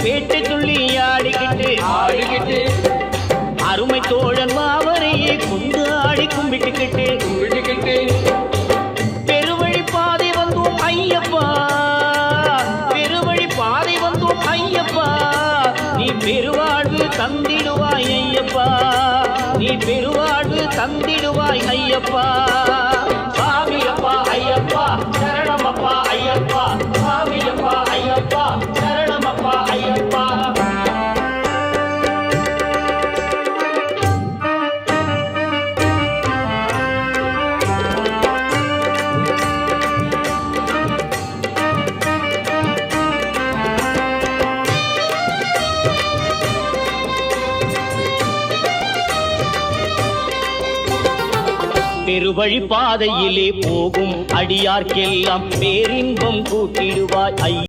பேட்டை துள்ளி ஆடிக்கிட்டு அருமை தோழன் மாவரையே கொண்டு ஆடி கும்பிட்டுக்கிட்டு பெருவழி பாதை வந்தோம் ஐயப்பா, பெருவழி பாதை வந்தோம் ஐயப்பா, நீ பெருவாழ்வு தந்திடுவாய் ஐயப்பா, நீ பெருவாழ்வு தந்திடுவாய் ஐயப்பா. சாமியப்பா ஐயப்பா சரணமப்பா ஐயப்பா, சாமியப்பா ஐயப்பா சரணமப்பா ஐயப்பா. பெருவழி பாதையிலே போகும் அடியார்க்கெல்லாம் பேரின்பம் கூட்டிடுவாய் ஐயா.